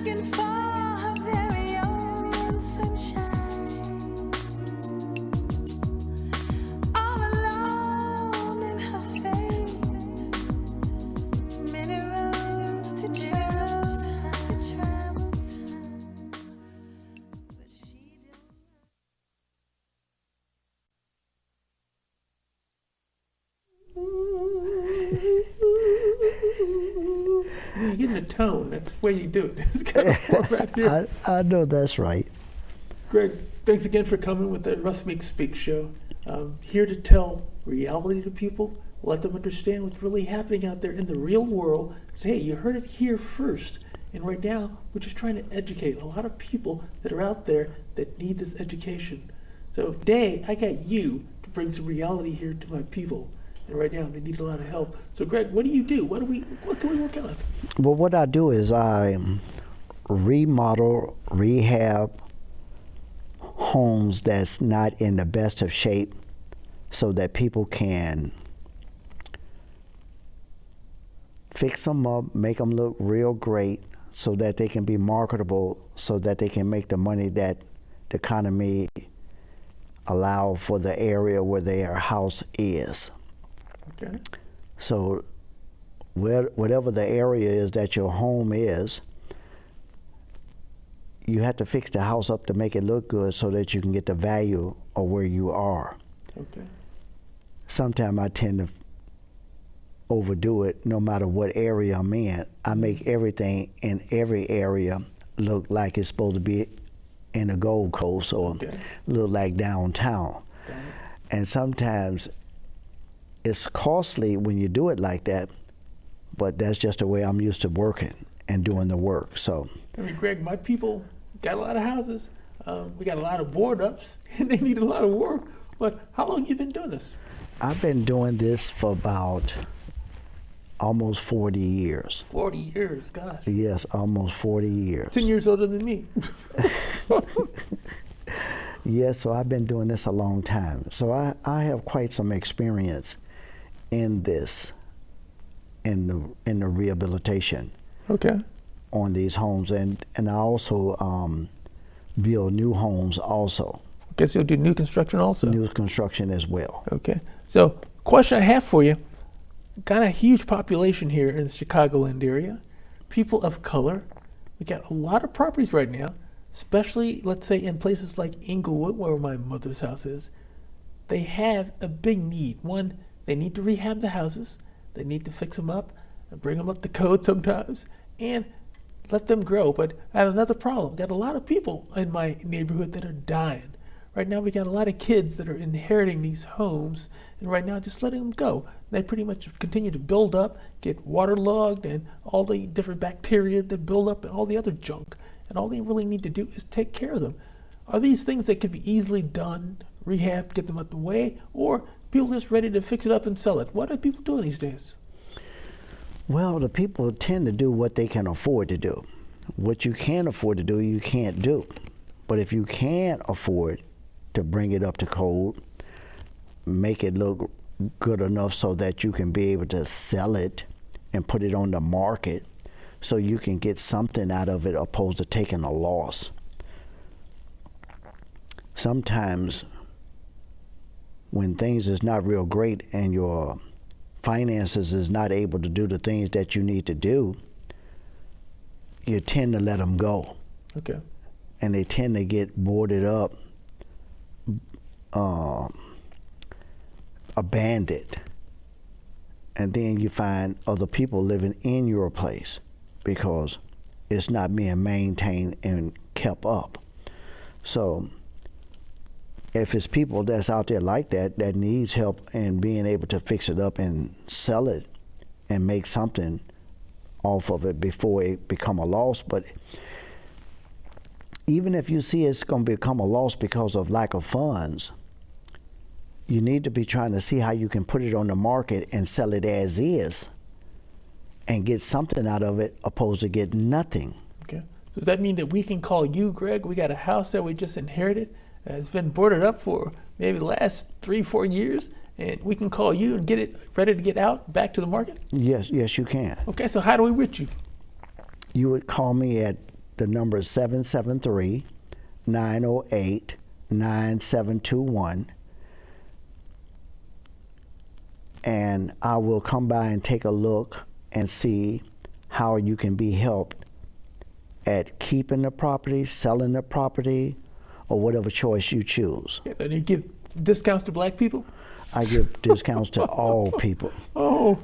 looking for her very own sunshine. All alone in her faith, many roads to travel, but she don't. You get in a tone. That's the way you do it. It's kind of far back here. I know that's right. Greg, thanks again for coming with the Russ Meek Speak show. Here to tell reality to people, let them understand what's really happening out there in the real world. Say, hey, you heard it here first. And right now, we're just trying to educate a lot of people that are out there that need this education. So today, I got you to bring some reality here to my people. And right now, they need a lot of help. So Greg, what do you do? What can we work on? Well, what I do is I remodel, rehab homes that's not in the best of shape so that people can fix them up, make them look real great so that they can be marketable, so that they can make the money that the economy allow for the area where their house is. Okay. So whatever the area is that your home is, you have to fix the house up to make it look good so that you can get the value of where you are. Okay. Sometimes I tend to overdo it no matter what area I'm in. I make everything in every area look like it's supposed to be in the Gold Coast or look like downtown. And sometimes it's costly when you do it like that, but that's just the way I'm used to working and doing the work. So, I mean, Greg, my people got a lot of houses. We got a lot of board ups, and they need a lot of work. But how long have you been doing this? I've been doing this for about almost 40 years. 40 years, gosh. Yes, almost 40 years. 10 years older than me. Yes, so I've been doing this a long time. So I have quite some experience in this, in the rehabilitation. Okay. On these homes, and I also build new homes also. Okay, so you'll do new construction also? New construction as well. Okay. So, question I have for you, got a huge population here in the Chicagoland area, people of color. We got a lot of properties right now, especially, let's say, in places like Inglewood, where my mother's house is. They have a big need. One, they need to rehab the houses. They need to fix them up and bring them up to code sometimes and let them grow. But I have another problem. Got a lot of people in my neighborhood that are dying. Right now, we got a lot of kids that are inheriting these homes, and right now, just letting them go. They pretty much continue to build up, get waterlogged, and all the different bacteria that build up, and all the other junk. And all they really need to do is take care of them. Are these things that can be easily done, rehab, get them out the way, or people just ready to fix it up and sell it? What are people doing these days? Well, the people tend to do what they can afford to do. What you can't afford to do, you can't do. But if you can't afford to bring it up to code, make it look good enough so that you can be able to sell it and put it on the market so you can get something out of it opposed to taking a loss. Sometimes when things is not real great and your finances is not able to do the things that you need to do, you tend to let them go. Okay. And they tend to get boarded up, abandoned. And then you find other people living in your place because it's not being maintained and kept up. So if it's people that's out there like that, that needs help in being able to fix it up and sell it and make something off of it before it become a loss. But even if you see it's going to become a loss because of lack of funds, you need to be trying to see how you can put it on the market and sell it as is and get something out of it opposed to get nothing. Okay. So does that mean that we can call you, Greg? We got a house that we just inherited. It's been boarded up for maybe the last 3-4 years, and we can call you and get it ready to get out back to the market? Yes, you can. Okay, so how do we reach you? You would call me at The number is 773-908-9721. And I will come by and take a look and see how you can be helped at keeping the property, selling the property, or whatever choice you choose. Yeah, and you give discounts to black people? I give discounts to all people. Oh.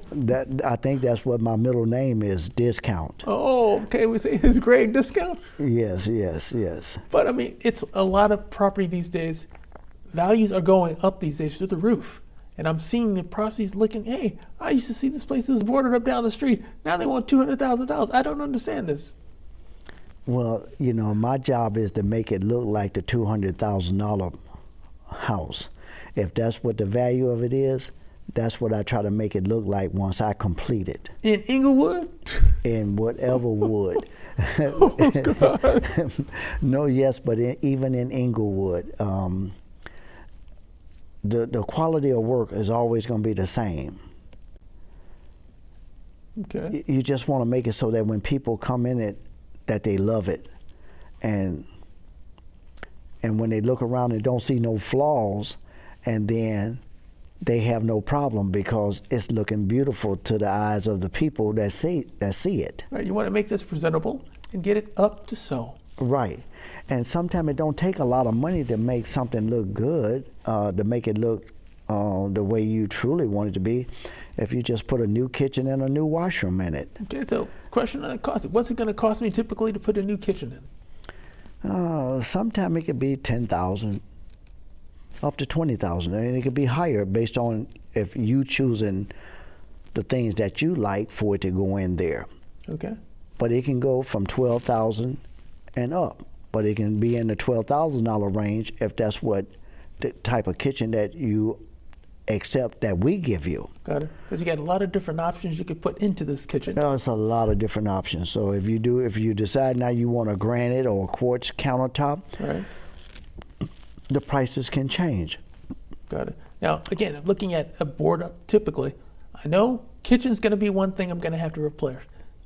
I think that's what my middle name is, Discount. Oh, okay. We say his grade discount. Yes, yes, yes. But I mean, it's a lot of property these days. Values are going up these days through the roof. And I'm seeing the properties looking, hey, I used to see this place that was boarded up down the street. Now they want $200,000. I don't understand this. Well, you know, my job is to make it look like the $200,000 house. If that's what the value of it is, that's what I try to make it look like once I complete it. In Inglewood? In whatever wood. Oh, God. No, yes, but even in Inglewood, the quality of work is always going to be the same. Okay. You just want to make it so that when people come in it, that they love it, and when they look around and don't see no flaws, and then they have no problem because it's looking beautiful to the eyes of the people that see it. Right. You want to make this presentable and get it up to sew. Right. And sometimes it don't take a lot of money to make something look good, to make it look the way you truly want it to be, if you just put a new kitchen and a new washroom in it. Okay, so question on the cost. What's it going to cost me typically to put a new kitchen in? Sometimes it could be $10,000 up to $20,000, and it could be higher based on if you choosing the things that you like for it to go in there. Okay. But it can go from $12,000 and up. But it can be in the $12,000 range if that's what the type of kitchen that you accept that we give you. Got it. Because you got a lot of different options you could put into this kitchen. There's a lot of different options. So if you decide now you want a granite or a quartz countertop, Right. the prices can change. Got it. Now, again, I'm looking at a board up typically. I know kitchen's going to be one thing I'm going to have to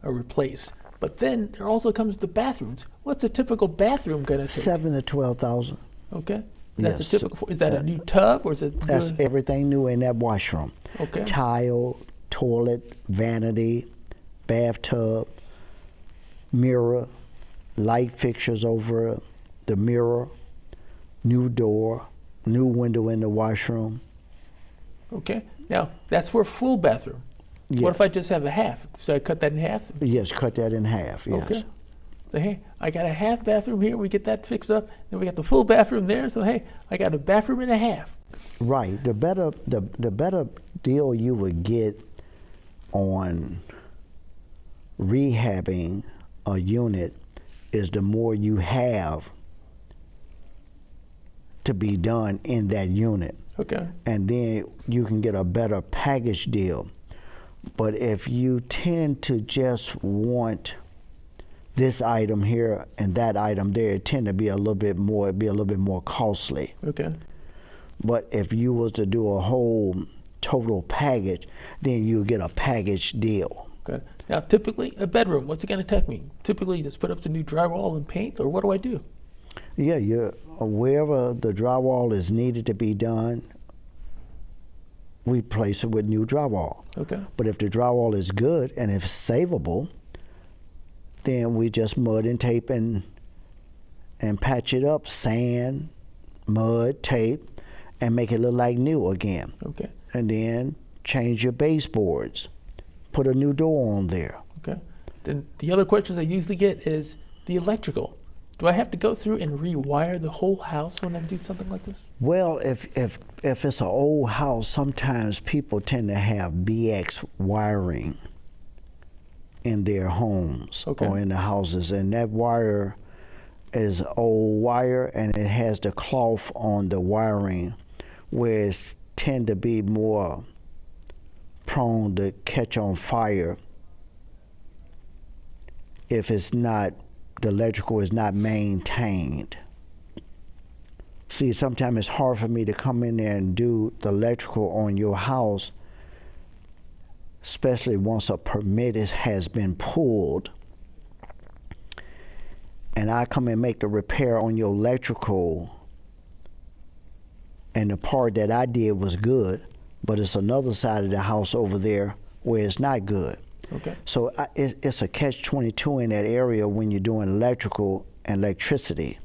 replace. But then there also comes the bathrooms. What's a typical bathroom going to take? $7,000 to $12,000. Okay. That's Yes. a typical. Is that a new tub or is it? That's everything new in that washroom. Okay. Tile, toilet, vanity, bathtub, mirror, light fixtures over the mirror, new door, new window in the washroom. Okay. Now that's for a full bathroom. Yeah. What if I just have a half? Should I cut that in half? Yes, cut that in half. Yes. Okay. So hey, I got a half bathroom here. We get that fixed up. Then we got the full bathroom there. So hey, I got a bathroom and a half. Right. The better deal you would get on rehabbing a unit is the more you have to be done in that unit. Okay. And then you can get a better package deal. But if you tend to just want this item here and that item there, it tend to be a little bit more costly. Okay. But if you was to do a whole total package, then you get a package deal. Good. Now, typically a bedroom, what's it going to take me? Typically, you just put up some new drywall and paint, or what do I do? Yeah, wherever the drywall is needed to be done, we place it with new drywall. Okay. But if the drywall is good and if it's savable, then we just mud and tape and patch it up, sand, mud, tape, and make it look like new again. Okay. And then change your baseboards, put a new door on there. Okay. Then the other questions I usually get is the electrical. Do I have to go through and rewire the whole house when I do something like this? Well, if it's an old house, sometimes people tend to have BX wiring in their homes Okay. or in the houses, and that wire is old wire, and it has the cloth on the wiring, where it tend to be more prone to catch on fire if the electrical is not maintained. See, sometimes it's hard for me to come in there and do the electrical on your house, especially once a permit has been pulled, and I come and make the repair on your electrical, and the part that I did was good, but it's another side of the house over there where it's not good. Okay. So it's a catch-22 in that area when you're doing electrical and electricity,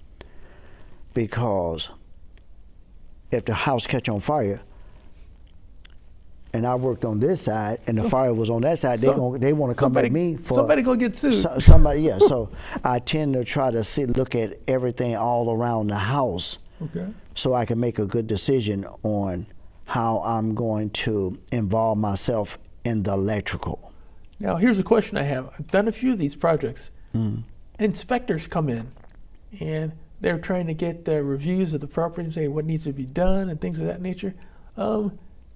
because if the house catch on fire, and I worked on this side, and the fire was on that side, they want to come at me for somebody gonna get sued. Somebody, yeah. So I tend to try to look at everything all around the house, Okay. so I can make a good decision on how I'm going to involve myself in the electrical. Now, here's a question I have. I've done a few of these projects. Inspectors come in, and they're trying to get the reviews of the property and say what needs to be done and things of that nature.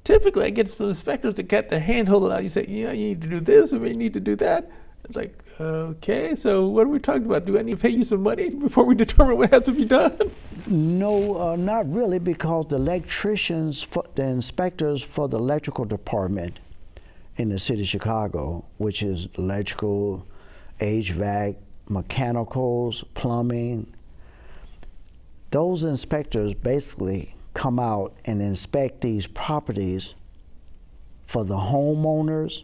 Typically, I get some inspectors that get their hand holding out. You say, you need to do this, or you need to do that. It's like, okay, so what are we talking about? Do I need to pay you some money before we determine what has to be done? No, not really, because the the inspectors for the electrical department in the city of Chicago, which is electrical, HVAC, mechanicals, plumbing, those inspectors basically come out and inspect these properties for the homeowners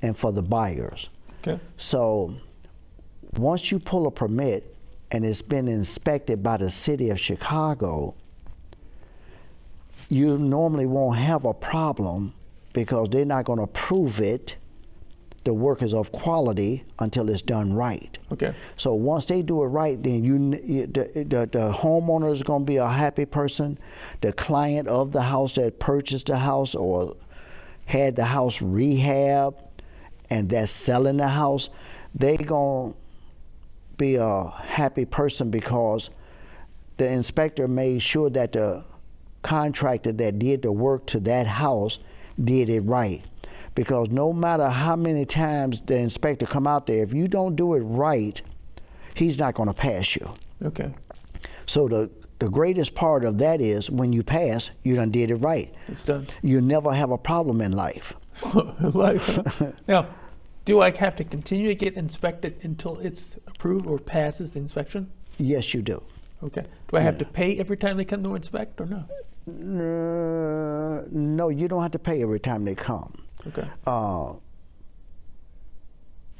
and for the buyers. Okay. So once you pull a permit and it's been inspected by the city of Chicago, you normally won't have a problem, because they're not going to prove it, the work is of quality, until it's done right. Okay. So once they do it right, then the homeowner is going to be a happy person. The client of the house that purchased the house or had the house rehab and that's selling the house, they going to be a happy person, because the inspector made sure that the contractor that did the work to that house did it right. Because no matter how many times the inspector come out there, if you don't do it right, he's not going to pass you. Okay. So the greatest part of that is when you pass, you done did it right. It's done. You never have a problem in life. Life. Huh? Now, do I have to continue to get inspected until it's approved or passes the inspection? Yes, you do. Okay. Do I have to pay every time they come to inspect, or no? No, you don't have to pay every time they come. Okay.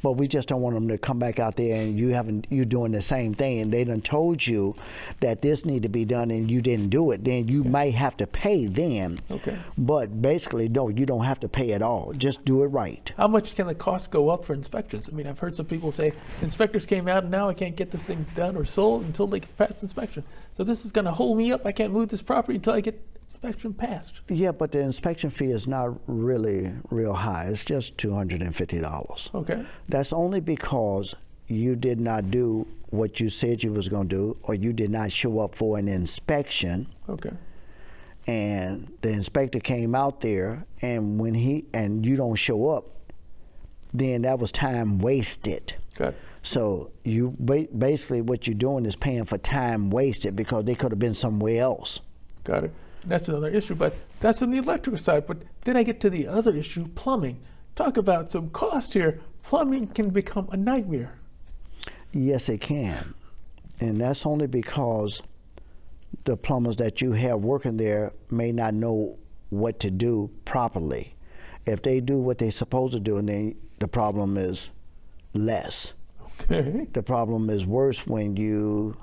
But we just don't want them to come back out there and you're doing the same thing, and they done told you that this need to be done and you didn't do it. Then you might have to pay them. Okay. But basically, no, you don't have to pay at all. Just do it right. How much can the cost go up for inspections? I mean, I've heard some people say inspectors came out and now I can't get this thing done or sold until they pass inspection. So this is going to hold me up. I can't move this property until I get inspection passed. Yeah, but the inspection fee is not really real high. It's just $250. Okay. That's only because you did not do what you said you was going to do, or you did not show up for an inspection. Okay. And the inspector came out there, and when you don't show up, then that was time wasted. Got it. So you basically what you're doing is paying for time wasted, because they could have been somewhere else. Got it. That's another issue, but that's on the electrical side. But then I get to the other issue, plumbing. Talk about some cost here. Plumbing can become a nightmare. Yes, it can. And that's only because the plumbers that you have working there may not know what to do properly. If they do what they're supposed to do, then the problem is less. Okay. The problem is worse when you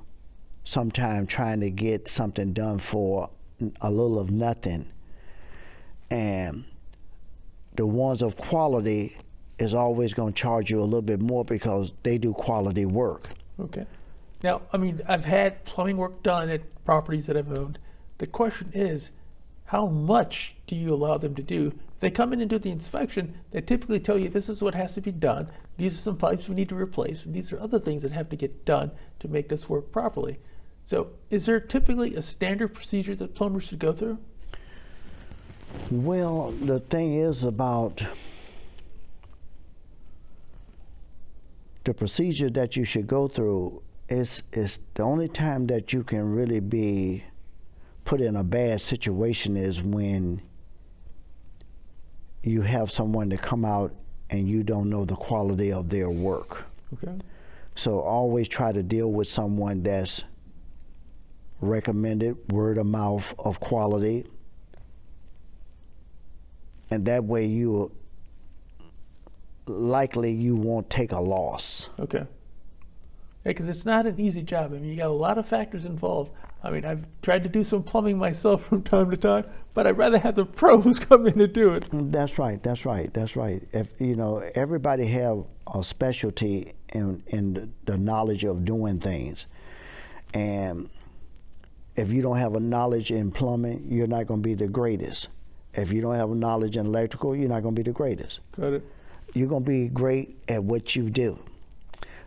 sometimes trying to get something done for a little of nothing. And the ones of quality is always going to charge you a little bit more, because they do quality work. Okay. Now, I mean, I've had plumbing work done at properties that I've owned. The question is, how much do you allow them to do? If they come in and do the inspection, they typically tell you this is what has to be done. These are some pipes we need to replace, and these are other things that have to get done to make this work properly. So is there typically a standard procedure that plumbers should go through? Well, the thing is about the procedure that you should go through is the only time that you can really be put in a bad situation is when you have someone to come out and you don't know the quality of their work. Okay. So always try to deal with someone that's recommended, word of mouth of quality, and that way you likely you won't take a loss. Okay. Because it's not an easy job. I mean, you got a lot of factors involved. I mean, I've tried to do some plumbing myself from time to time, but I'd rather have the pros come in and do it. That's right. That's right. That's right. If you know, everybody have a specialty in the knowledge of doing things, and if you don't have a knowledge in plumbing, you're not going to be the greatest. If you don't have a knowledge in electrical, you're not going to be the greatest. Got it. You're going to be great at what you do.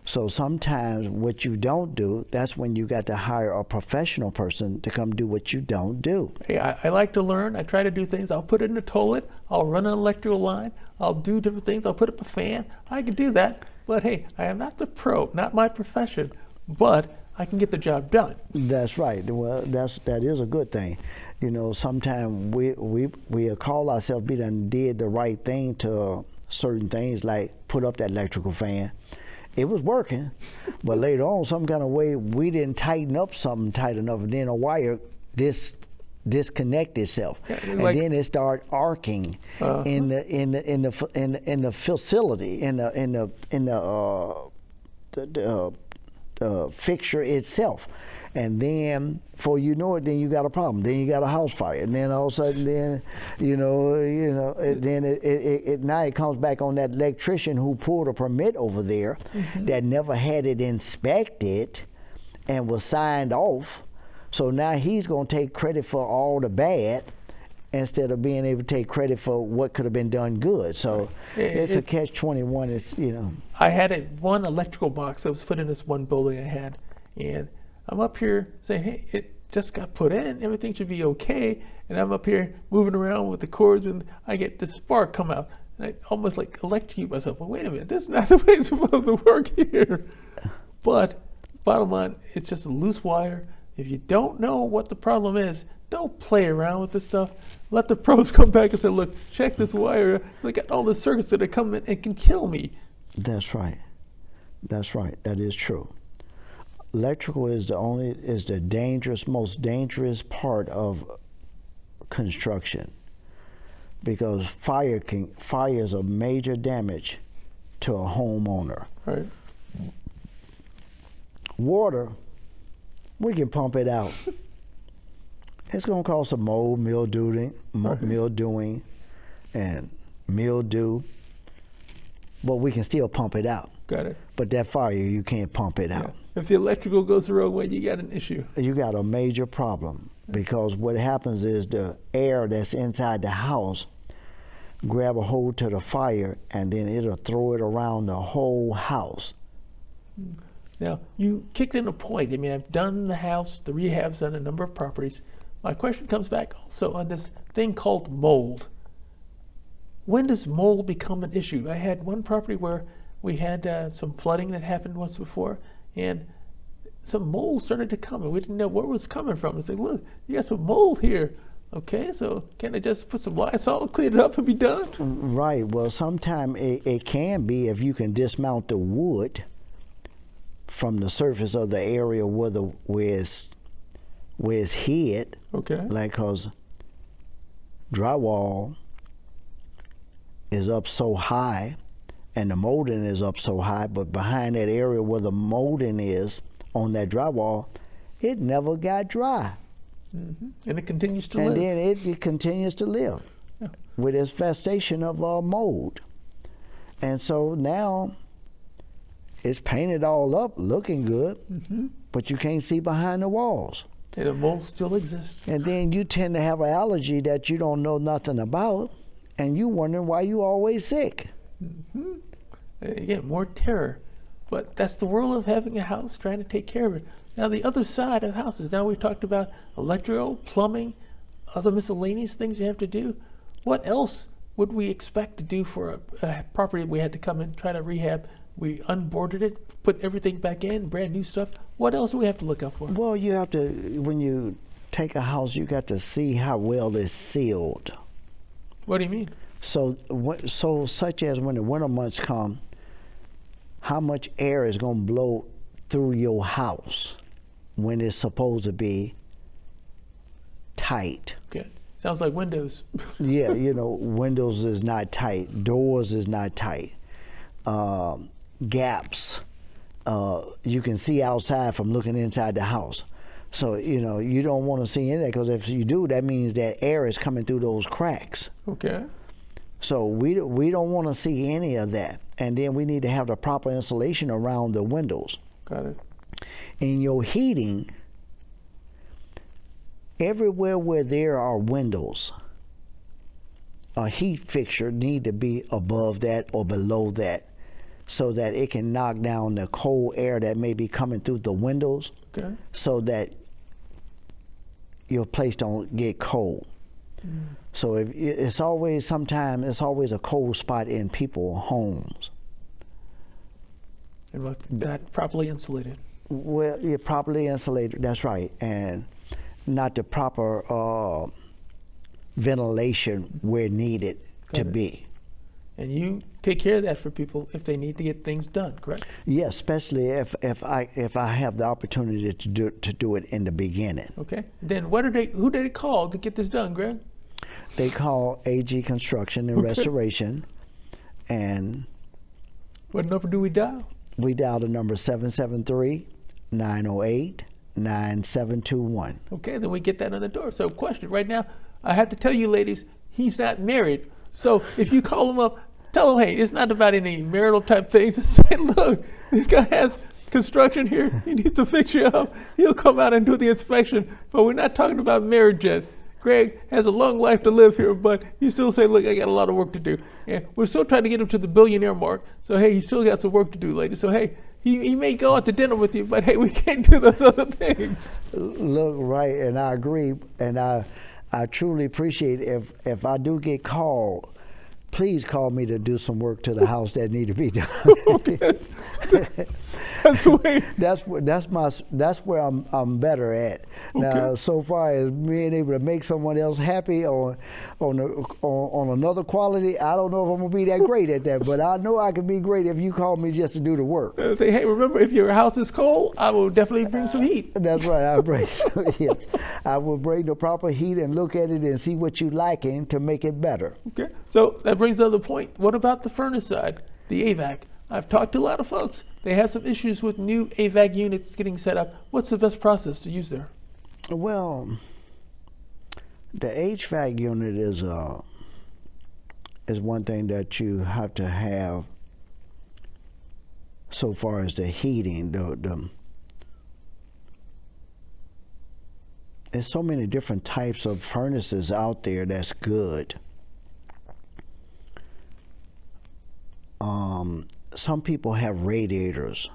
So sometimes what you don't do, that's when you got to hire a professional person to come do what you don't do. Hey, I like to learn. I try to do things. I'll put it in the toilet. I'll run an electrical line. I'll do different things. I'll put up a fan. I can do that. But hey, I am not the pro, not my profession, but I can get the job done. That's right. Well, that is a good thing. You know, sometimes we call ourselves we done did the right thing to certain things, like put up that electrical fan. It was working, but later on, some kind of way, we didn't tighten up something tight enough, and then a wire disconnect itself, and then it started arcing in the facility, in the fixture itself. And then, before you know it, then you got a problem. Then you got a house fire, and then all of a sudden, then then it now it comes back on that electrician who pulled a permit over there that never had it inspected and was signed off. So now he's going to take credit for all the bad instead of being able to take credit for what could have been done good. So it's a catch-21. It's I had one electrical box that was put in this one building I had, and I'm up here saying, hey, it just got put in. Everything should be okay. And I'm up here moving around with the cords, and I get this spark come out. And I almost like electrocute myself. Well, wait a minute, this is not the way it's supposed to work here. But bottom line, it's just a loose wire. If you don't know what the problem is, don't play around with this stuff. Let the pros come back and say, look, check this wire. Look at all the circuits that are coming and can kill me. That's right. That's right. That is true. Electrical is the most dangerous part of construction, because fire is a major damage to a homeowner. Right. Water, we can pump it out. It's going to cause some mold, mildewing, and mildew, but we can still pump it out. Got it. But that fire, you can't pump it out. If the electrical goes the wrong way, you got an issue. You got a major problem, because what happens is the air that's inside the house grab a hold to the fire, and then it'll throw it around the whole house. Now, you kicked in a point. I mean, I've done the house, the rehabs on a number of properties. My question comes back also on this thing called mold. When does mold become an issue? I had one property where we had some flooding that happened once before, and some mold started to come, and we didn't know where it was coming from. I said, look, you got some mold here. Okay, so can I just put some Lysol, clean it up, and be done? Right. Well, sometimes it can be if you can dismount the wood from the surface of the area where it's hid. Okay. Like, because drywall is up so high, and the molding is up so high, but behind that area where the molding is on that drywall, it never got dry. And it continues to and live. Then it continues to live with its infestation of mold. And so now it's painted all up, looking good, but you can't see behind the walls. And the mold still exists. And then you tend to have an allergy that you don't know nothing about, and you wondering why you always sick. Again, more terror. But that's the world of having a house, trying to take care of it. Now, the other side of houses. Now we've talked about electrical, plumbing, other miscellaneous things you have to do. What else would we expect to do for a property we had to come in, try to rehab? We unboarded it, put everything back in, brand new stuff. What else do we have to look out for? Well, you have to, when you take a house, you got to see how well it's sealed. What do you mean? So such as when the winter months come, how much air is going to blow through your house when it's supposed to be tight. Okay. Sounds like windows. Yeah, windows is not tight, doors is not tight, gaps. You can see outside from looking inside the house. So, you don't want to see any of that, because if you do, that means that air is coming through those cracks. Okay. So we don't want to see any of that. And then we need to have the proper insulation around the windows. Got it. In your heating, everywhere where there are windows, a heat fixture need to be above that or below that, so that it can knock down the cold air that may be coming through the windows, Okay. so that your place don't get cold. So it's always a cold spot in people's homes. And that properly insulated. Well, you're properly insulated, that's right, and not the proper ventilation where needed to be. And you take care of that for people if they need to get things done, correct? Yes, especially if I have the opportunity to do it in the beginning. Okay. Then who did they call to get this done, Greg? They call AG Construction and Restoration, and What number do we dial? we dial the number 773-908-9721. Okay, then we get that on the door. So question, right now, I have to tell you ladies, he's not married. So if you call him up, tell him, hey, it's not about any marital type things. Just say, look, this guy has construction here. He needs to fix you up. He'll come out and do the inspection. But we're not talking about marriage yet. Greg has a long life to live here, but you still say, look, I got a lot of work to do. And we're still trying to get him to the billionaire mark. So, hey, he still got some work to do, ladies. So, hey, he may go out to dinner with you, but, hey, we can't do those other things. Look, right, and I agree, and I truly appreciate if I do get called, please call me to do some work to the house that need to be done. Okay. That's the way. That's where I'm better at. Now, so far as being able to make someone else happy on another quality, I don't know if I'm gonna be that great at that. But I know I can be great if you call me just to do the work. Say, hey, remember, if your house is cold, I will definitely bring some heat. That's right. Yes, I will bring the proper heat and look at it and see what you liking to make it better. Okay. So that brings the other point. What about the furnace side, the AVAC? I've talked to a lot of folks. They have some issues with new AVAC units getting set up. What's the best process to use there? Well, the HVAC unit is one thing that you have to have. So far as the heating, there's so many different types of furnaces out there that's good. Some people have radiators.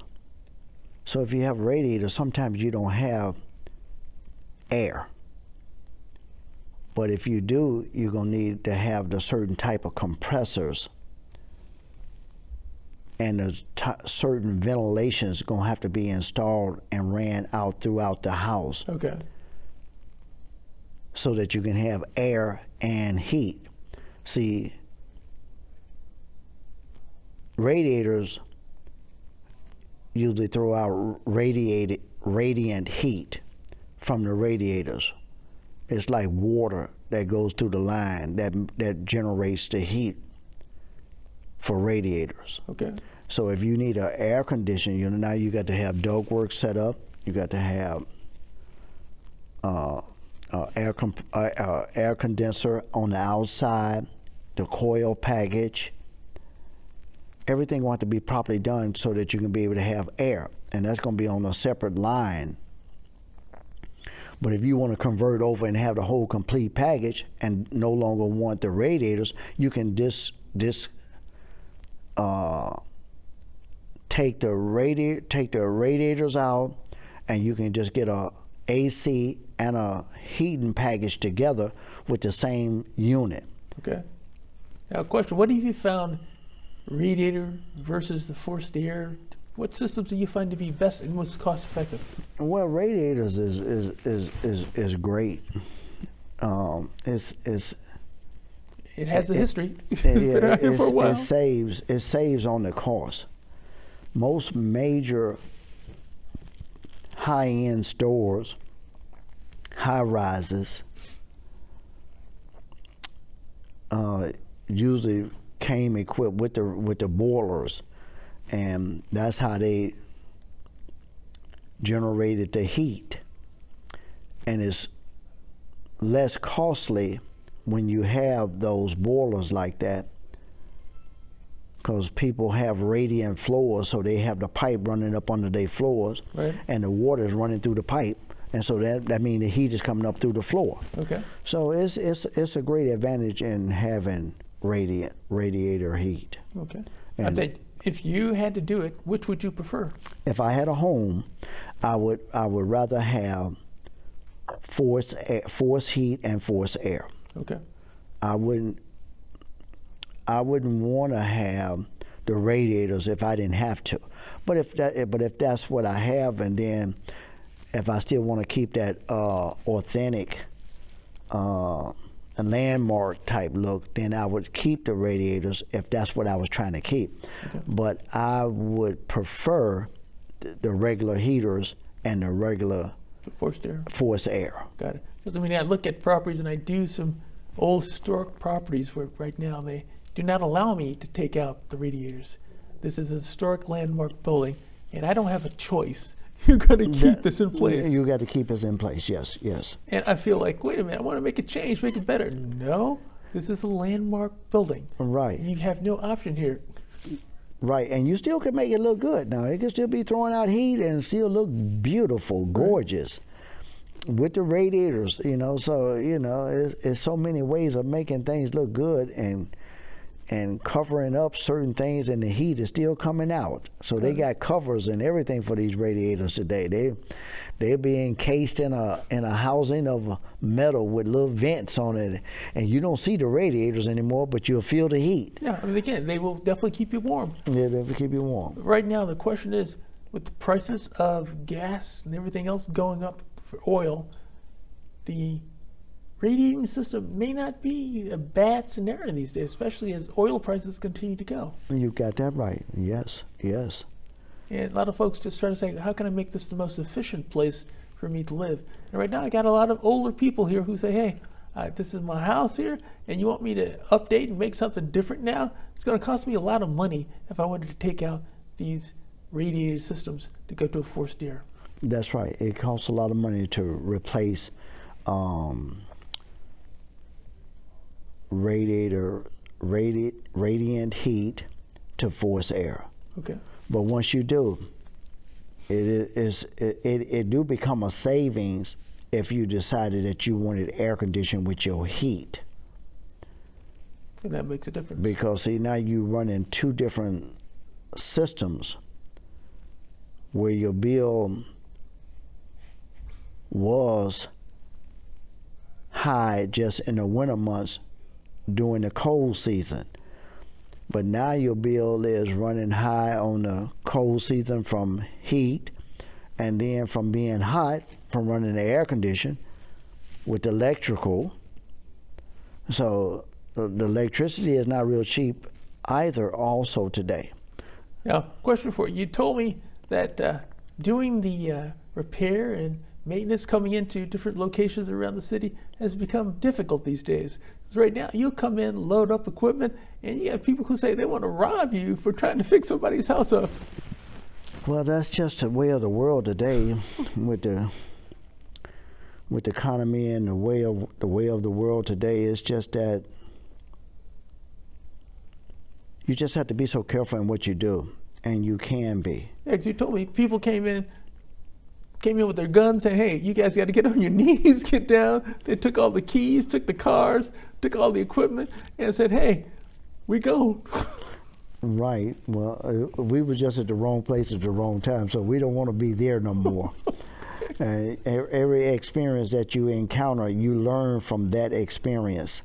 So if you have radiators, sometimes you don't have air. But if you do, you're going to need to have the certain type of compressors, and the certain ventilation is going to have to be installed and ran out throughout the house. Okay. So that you can have air and heat. See, radiators usually throw out radiant heat from the radiators. It's like water that goes through the line that generates the heat for radiators. Okay. So if you need an air conditioning unit, now you got to have ductwork set up. You got to have air condenser on the outside, the coil package. Everything wants to be properly done so that you can be able to have air, and that's going to be on a separate line. But if you want to convert over and have the whole complete package and no longer want the radiators, you can take the radiators out, and you can just get a AC and a heating package together with the same unit. Okay. Now, question: what have you found, radiator versus the forced air? What systems do you find to be best and most cost effective? Well, radiators is great. It has a history. It's Yeah, been out here for a while. it saves on the cost. most major high-end stores, high rises, usually came equipped with the boilers, and that's how they generated the heat. And it's less costly when you have those boilers like that, because people have radiant floors, so they have the pipe running up under their floors, Right. and the water is running through the pipe, and so that means the heat is coming up through the floor. Okay. So it's a great advantage in having radiator heat. Okay. I And think if you had to do it, which would you prefer? if I had a home, I would rather have forced heat and forced air. Okay. I wouldn't want to have the radiators if I didn't have to. But if that's what I have, and then if I still want to keep that authentic a landmark type look, then I would keep the radiators if that's what I was trying to keep. Okay. But I would prefer the regular heaters and the regular Forced air. forced air. Got it. Because I mean, I look at properties and I do some old historic properties where right now they do not allow me to take out the radiators. This is a historic landmark building, and I don't have a choice. You're going to keep this in place. You got to keep this in place. Yes, yes. And I feel like, wait a minute, I want to make a change, make it better. No, this is a landmark building. Right. You have no option here. Right, and you still can make it look good. Now, it can still be throwing out heat and still look beautiful, gorgeous, with the radiators, So, it's so many ways of making things look good and covering up certain things, and the heat is still coming out. So they got covers and everything for these radiators today. They'll be encased in a housing of metal with little vents on it, and you don't see the radiators anymore, but you'll feel the heat. Yeah, I mean, again, they will definitely keep you warm. Yeah, they'll keep you warm. Right now, the question is, with the prices of gas and everything else going up for oil, the radiating system may not be a bad scenario these days, especially as oil prices continue to go. You got that right. Yes, yes. And a lot of folks just try to say, how can I make this the most efficient place for me to live? And right now, I got a lot of older people here who say, hey, this is my house here, and you want me to update and make something different now? It's going to cost me a lot of money if I wanted to take out these radiator systems to go to a forced air. That's right. It costs a lot of money to replace radiant heat to forced air. Okay. But once you do, it do become a savings if you decided that you wanted air conditioning with your heat. And that makes a difference. Because see, now you run in two different systems where your bill was high just in the winter months during the cold season. But now your bill is running high on the cold season from heat, and then from being hot from running the air condition with electrical. So the electricity is not real cheap either also today. Now, question for you. You told me that doing the repair and maintenance coming into different locations around the city has become difficult these days. So right now, you'll come in, load up equipment, and you have people who say they want to rob you for trying to fix somebody's house up. Well, that's just the way of the world today, with the economy and the way of the world today. It's just that you just have to be so careful in what you do, and you can be. Yeah, 'cause you told me people came in with their guns saying, hey, you guys got to get on your knees, get down. They took all the keys, took the cars, took all the equipment, and said, hey, we go. Right. Well, we were just at the wrong place at the wrong time, so we don't want to be there no more. Every experience that you encounter, you learn from that experience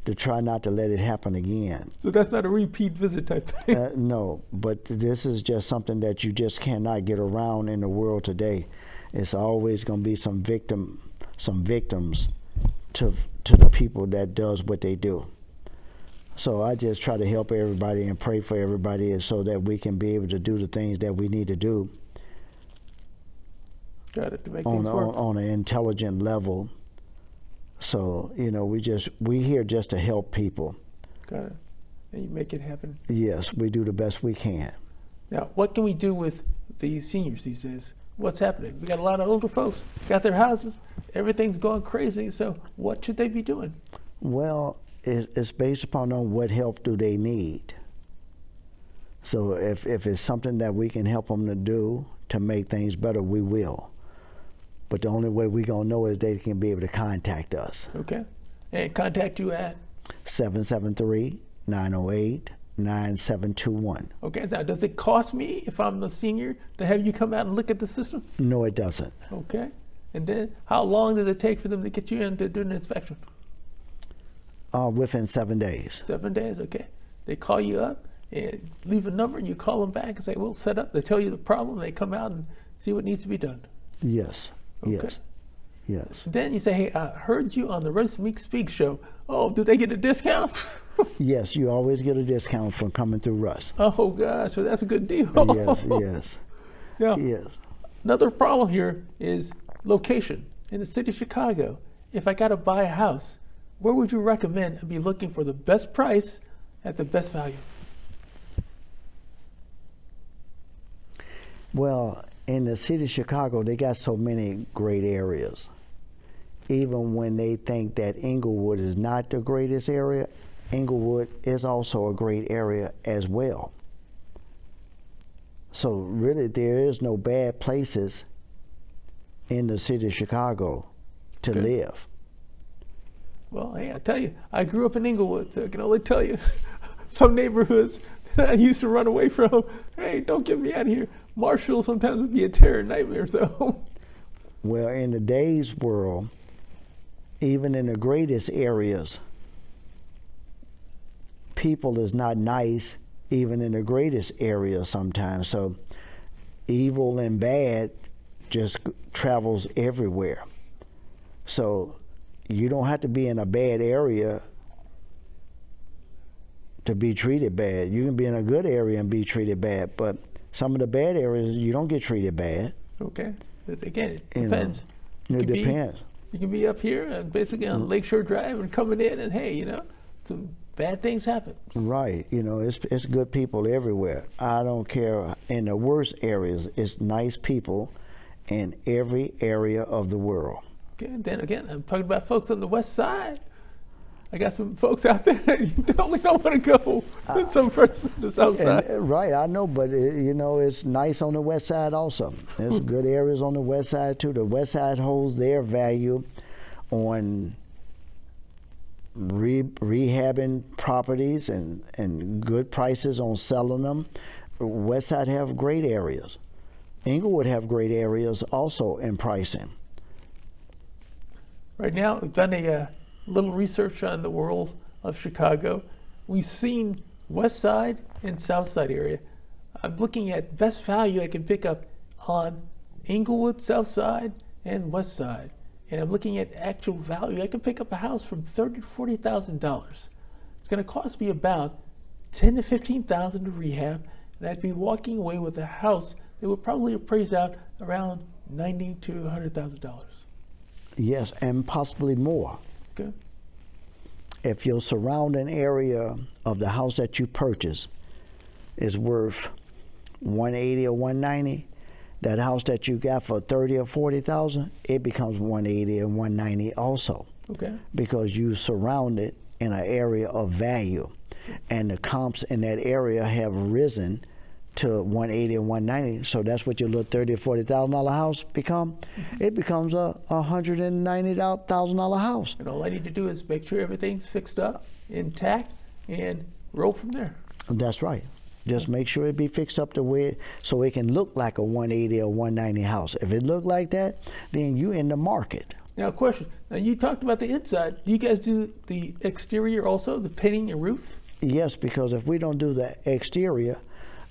to try not to let it happen again. So that's not a repeat visit type thing. No, but this is just something that you just cannot get around in the world today. It's always going to be some victims to the people that does what they do. So I just try to help everybody and pray for everybody so that we can be able to do the things that we need to do Got it, to make things work. on an intelligent level. So, we here just to help people. Got it. And you make it happen. Yes, we do the best we can. Now, what can we do with the seniors these days? What's happening? We got a lot of older folks, got their houses, everything's going crazy, so what should they be doing? Well, it's based upon on what help do they need. So if it's something that we can help them to do to make things better, we will. But the only way we're going to know is they can be able to contact us. Okay. And contact you at? 773-908-9721. Okay. Now, does it cost me, if I'm the senior, to have you come out and look at the system? No, it doesn't. Okay. And then how long does it take for them to get you in to do an inspection? Within 7 days. 7 days, okay. They call you up and leave a number, and you call them back and say, we'll set up. They tell you the problem. They come out and see what needs to be done. Yes. Okay. Yes. Then you say, hey, I heard you on the Russ, Meek Speak show. Oh, do they get a discount? Yes, you always get a discount from coming through Russ. Oh, gosh, well, that's a good deal. Yes. Yeah. Yes. Another problem here is location in the city of Chicago. If I got to buy a house, where would you recommend I be looking for the best price at the best value? Well, in the city of Chicago, they got so many great areas. Even when they think that Inglewood is not the greatest area, Inglewood is also a great area as well. So really, there is no bad places in the city of Chicago to live. Well, hey, I tell you, I grew up in Inglewood, so I can only tell you some neighborhoods that I used to run away from. Hey, don't get me out of here. Marshall sometimes would be a terror nightmare. So, well, in today's world, even in the greatest areas, people is not nice, even in the greatest areas sometimes. So, evil and bad just travels everywhere. So, you don't have to be in a bad area to be treated bad. You can be in a good area and be treated bad, but some of the bad areas, you don't get treated bad. okay. Again, it depends. It depends. You can be up here and basically on Lakeshore Drive and coming in and hey, some bad things happen. Right. It's good people everywhere. I don't care. In the worst areas, it's nice people in every area of the world. Okay, and then again, I'm talking about folks on the west side. I got some folks out there that you definitely don't want to go. Some person on the south side. Right, I know, but it's nice on the west side also. There's good areas on the west side too. The west side holds their value on rehabbing properties and good prices on selling them. West side have great areas. Inglewood have great areas also in pricing. Right now, we've done a little research on the world of Chicago. We've seen west side and south side area. I'm looking at best value I can pick up on Inglewood, south side, and west side. And I'm looking at actual value. I can pick up a house from $30,000 to $40,000. It's going to cost me about $10,000 to $15,000 to rehab, and I'd be walking away with a house that would probably appraise out around $90,000 to $100,000. Yes, and possibly more. Okay. If your surrounding area of the house that you purchase is worth $180,000 or $190,000, that house that you got for $30,000 or $40,000, it becomes $180,000 and $190,000 also. Okay. Because you surrounded in an area of value, and the comps in that area have risen to $180,000 and $190,000. So that's what your little $30,000 or $40,000 house become. Mm-hmm. It becomes a $190,000 house. And all I need to do is make sure everything's fixed up, intact, and roll from there. That's right. Just make sure it be fixed up the way so it can look like a $180,000 or $190,000 house. If it look like that, then you in the market. Now, question. Now, you talked about the inside. Do you guys do the exterior also, the painting and roof? Yes, because if we don't do the exterior,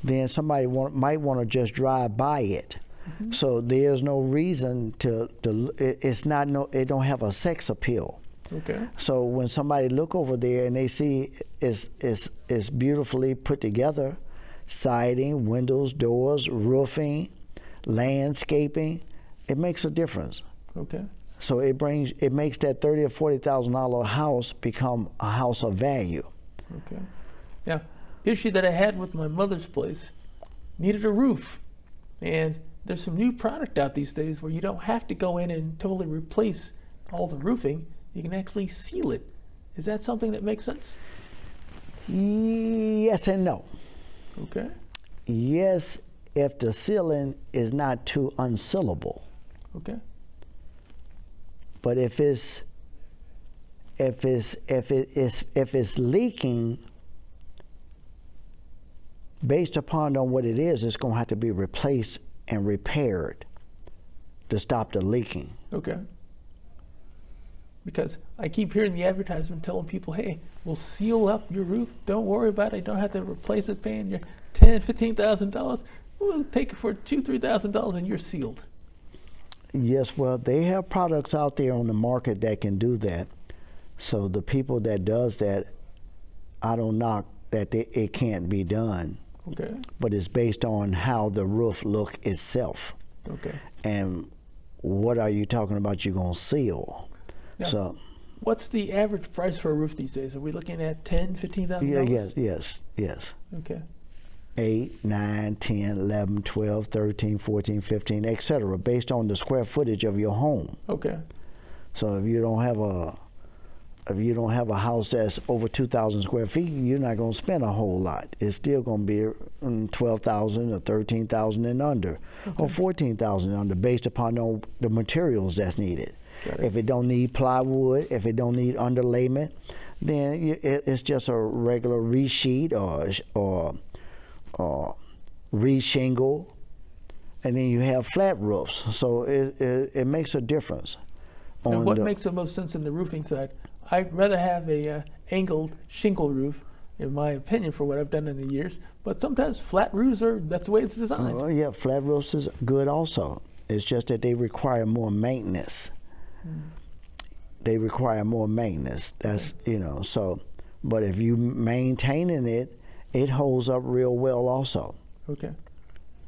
then somebody might want to just drive by it. Mm-hmm. So there's no reason to it don't have a sex appeal. Okay. So when somebody look over there and they see it's beautifully put together, siding, windows, doors, roofing, landscaping, it makes a difference. Okay. So it makes that $30,000 or $40,000 house become a house of value. Okay. Now, issue that I had with my mother's place, needed a roof. And there's some new product out these days where you don't have to go in and totally replace all the roofing. You can actually seal it. Is that something that makes sense? Yes and no. Okay. Yes, if the ceiling is not too unsealable. Okay. But if it's leaking, based upon on what it is, it's going to have to be replaced and repaired to stop the leaking. Okay. Because I keep hearing the advertisement telling people, hey, we'll seal up your roof. Don't worry about it. You don't have to replace it paying your $10,000, $15,000. We'll take it for $2,000, $3,000 and you're sealed. Yes, well, they have products out there on the market that can do that. So the people that does that, I don't knock that it can't be done. Okay. But it's based on how the roof look itself. Okay. And what are you talking about you're going to seal? Now, so, what's the average price for a roof these days? Are we looking at $10,000, $15,000? yes. Okay. 8, 9, 10, 11, 12, 13, 14, 15, etc., based on the square footage of your home. Okay. So if you don't have a house that's over 2,000 square feet, you're not going to spend a whole lot. It's still going to be 12,000 or 13,000 and under, or 14,000 and under, based upon the materials that's needed. If it don't need plywood, if it don't need underlayment, then it's just a regular resheet or reshingle, and then you have flat roofs. So it makes a difference. And what makes the most sense in the roofing side? I'd rather have a angled shingle roof, in my opinion, for what I've done in the years. But sometimes flat roofs that's the way it's designed. Oh yeah, flat roofs is good also. It's just that they require more maintenance. They require more maintenance. That's so. But if you maintaining it, it holds up real well also. Okay.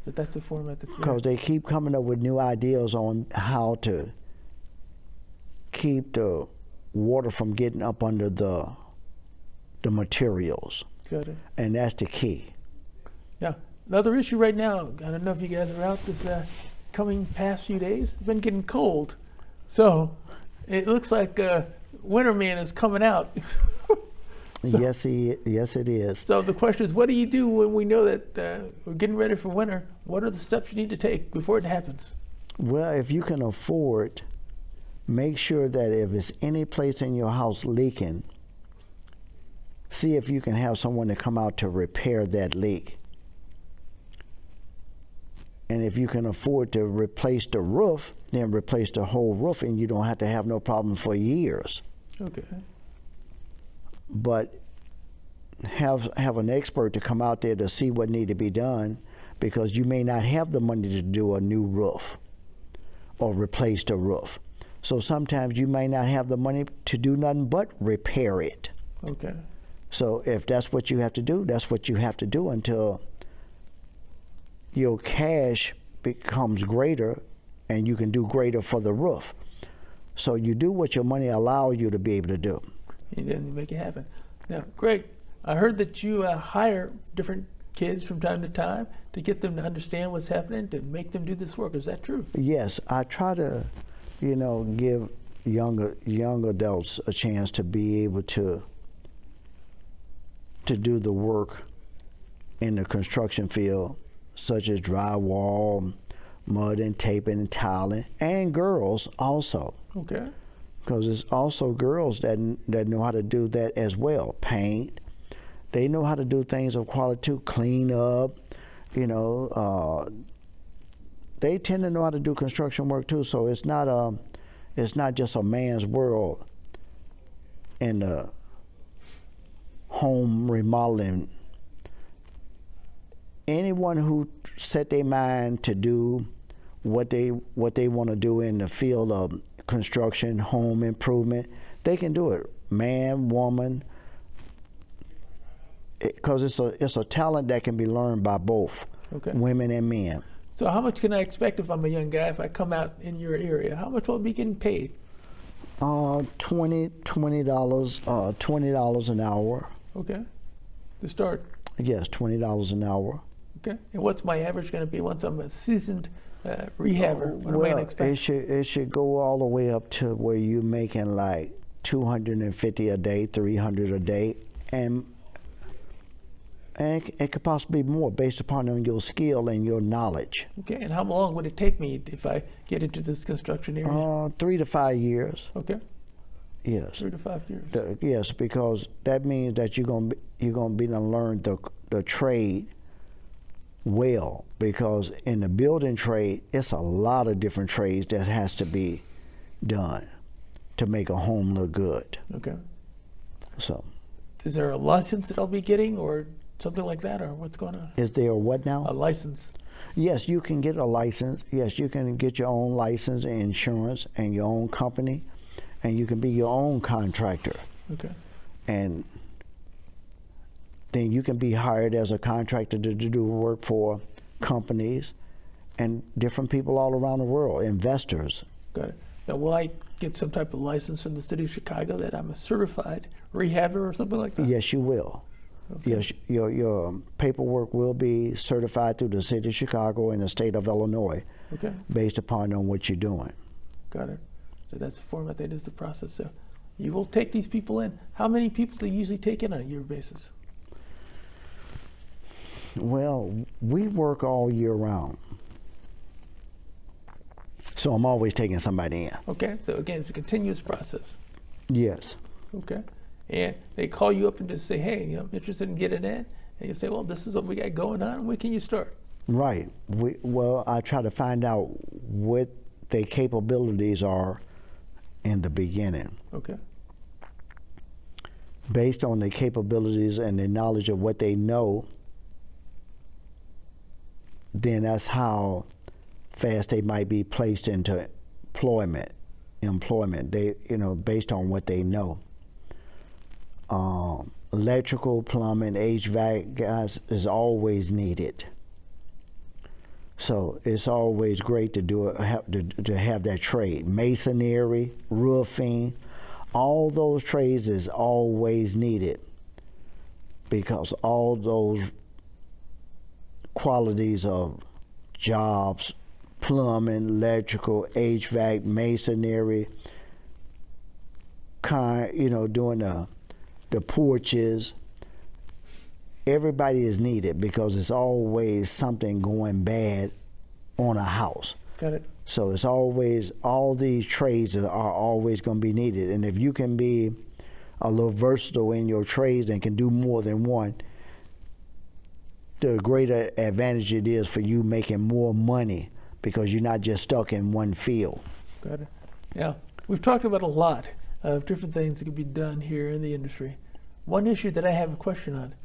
So that's the format that's there. Because they keep coming up with new ideas on how to keep the water from getting up under the materials. Got it. And that's the key. Now, another issue right now, I don't know if you guys are out this coming past few days, it's been getting cold. So it looks like Winter Man is coming out. So, yes, it is. So the question is, what do you do when we know that we're getting ready for winter? What are the steps you need to take before it happens? Well, if you can afford, make sure that if it's any place in your house leaking, see if you can have someone to come out to repair that leak. And if you can afford to replace the roof, then replace the whole roof, and you don't have to have no problem for years. Okay. But have an expert to come out there to see what need to be done, because you may not have the money to do a new roof or replace the roof. So sometimes you may not have the money to do nothing but repair it. Okay. So if that's what you have to do, that's what you have to do until your cash becomes greater and you can do greater for the roof. So you do what your money allows you to be able to do. And then you make it happen. Now, Greg, I heard that you hire different kids from time to time to get them to understand what's happening, to make them do this work. Is that true? Yes, I try to, give young adults a chance to be able to do the work in the construction field, such as drywall, mud and taping and tiling, and girls also. Okay. Because there's also girls that know how to do that as well. Paint. They know how to do things of quality too. Clean up. They tend to know how to do construction work too. So it's not just a man's world in the home remodeling. Anyone who set their mind to do what they want to do in the field of construction, home improvement, They can do it, man, woman, because it's a talent that can be learned by both Okay. women and men. So how much can I expect if I'm a young guy, if I come out in your area? How much will I be getting paid? $20 an hour. Okay. To start. Yes, $20 an hour. Okay. And what's my average going to be once I'm a seasoned rehabber? What am I going to expect? It should go all the way up to where you're making like $250 a day, $300 a day, and it could possibly be more based upon on your skill and your knowledge. Okay. And how long would it take me if I get into this construction area? 3 to 5 years. Okay. Yes. 3 to 5 years. Yes, because that means that you're gonna be to learn the trade well. Because in the building trade, it's a lot of different trades that has to be done to make a home look good. Okay. So, Is there a license that I'll be getting or something like that, or what's going on? is there what now? A license. Yes, you can get a license. Yes, you can get your own license and insurance and your own company, and you can be your own contractor. Okay. And then you can be hired as a contractor to do work for companies and different people all around the world, investors. Got it. Now, will I get some type of license from the city of Chicago that I'm a certified rehabber or something like that? Yes, you will. Okay. Yes, your paperwork will be certified through the city of Chicago and the state of Illinois, Okay. based upon on what you're doing. Got it. So that's the format. That is the process. So you will take these people in. How many people do you usually take in on a year basis? Well, we work all year round, so I'm always taking somebody in. Okay. So again, it's a continuous process. Yes. Okay. And they call you up and just say, hey, I'm interested in getting in. And you say, well, this is what we got going on. When can you start? Right. Well, I try to find out what their capabilities are in the beginning. Okay. Based on their capabilities and their knowledge of what they know, then that's how fast they might be placed into employment. They, based on what they know. Electrical, plumbing, HVAC guys is always needed. So it's always great to do it, to have that trade. Masonry, roofing, all those trades is always needed because all those qualities of jobs, plumbing, electrical, HVAC, masonry, doing the porches, everybody is needed because it's always something going bad on a house. Got it. So it's always, all these trades are always going to be needed. And if you can be a little versatile in your trades and can do more than one, the greater advantage it is for you making more money because you're not just stuck in one field. Got it. Yeah. We've talked about a lot of different things that can be done here in the industry. One issue that I have a question on,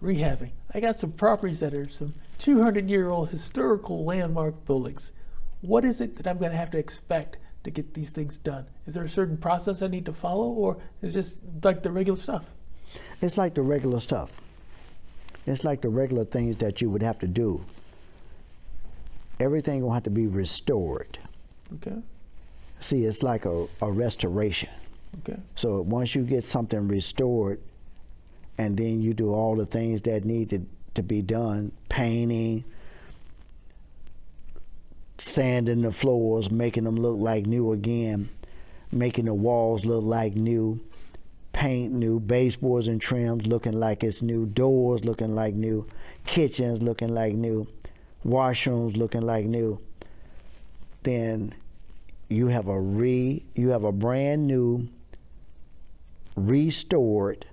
rehabbing. I got some properties that are some 200-year-old historical landmark buildings. What is it that I'm going to have to expect to get these things done? Is there a certain process I need to follow, or is it just like the regular stuff? It's like the regular stuff. It's like the regular things that you would have to do. Everything will have to be restored. Okay. See, it's like a restoration. Okay. So once you get something restored, and then you do all the things that need to be done, painting, sanding the floors, making them look like new again, making the walls look like new, paint new, baseboards and trims looking like it's new, doors looking like new, kitchens looking like new, washrooms looking like new. Then you have a brand new, restored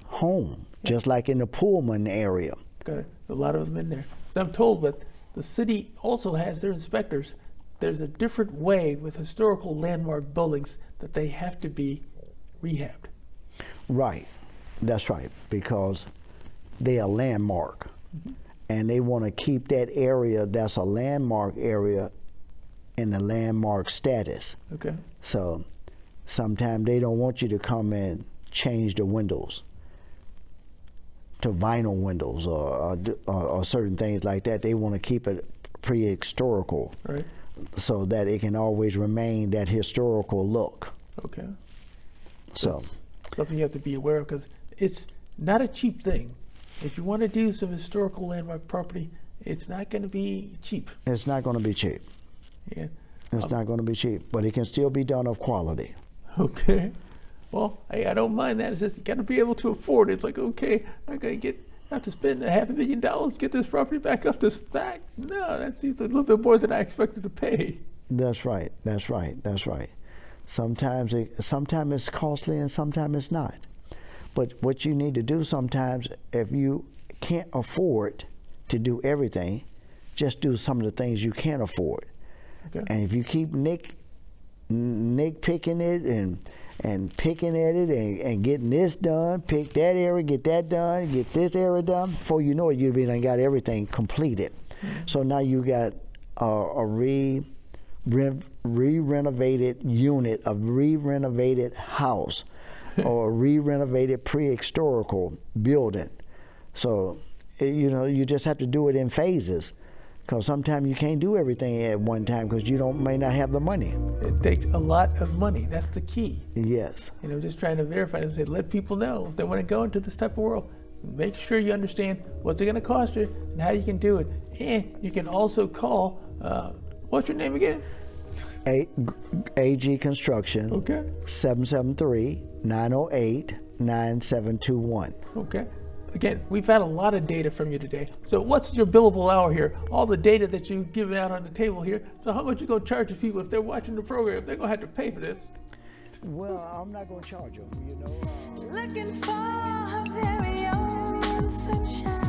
home, just like in the Pullman area. Got a lot of them in there. So I'm told that the city also has their inspectors. There's a different way with historical landmark buildings that they have to be rehabbed. Right, that's right, because they are landmark. And they want to keep that area that's a landmark area in the landmark status. Okay. So sometimes they don't want you to come and change the windows to vinyl windows or certain things like that. They want to keep it pre-historical, Right. so that it can always remain that historical look. Okay. So That's something you have to be aware of, because it's not a cheap thing. If you want to do some historical landmark property, it's not going to be cheap. it's not going to be cheap. Yeah. It's not going to be cheap, but it can still be done of quality. Okay. Well, hey, I don't mind that. It's just you got to be able to afford it. It's like, okay, I have to spend $500,000 to get this property back up to stack. No, that seems a little bit more than I expected to pay. That's right. That's right. That's right. Sometimes it's costly and sometimes it's not. But what you need to do sometimes, if you can't afford to do everything, just do some of the things you can afford. Okay. And if you keep nitpicking it and picking at it and getting this done, pick that area, get that done, get this area done, before you know it, you've been and got everything completed. So now you got a re-renovated unit, a re-renovated house, or a re-renovated pre-historical building. So you just have to do it in phases, because sometimes you can't do everything at one time because you may not have the money. It takes a lot of money. That's the key. Yes. Just trying to verify and say, let people know if they want to go into this type of world, make sure you understand what's it going to cost you and how you can do it. And you can also call, what's your name again? AG Construction. Okay. 773-908-9721. Okay. Again, we've had a lot of data from you today. So what's your billable hour here? All the data that you've given out on the table here. So how much you going to charge the people if they're watching the program? If they're going to have to pay for this? Well, I'm not going to charge them, Looking for her very own sunshine.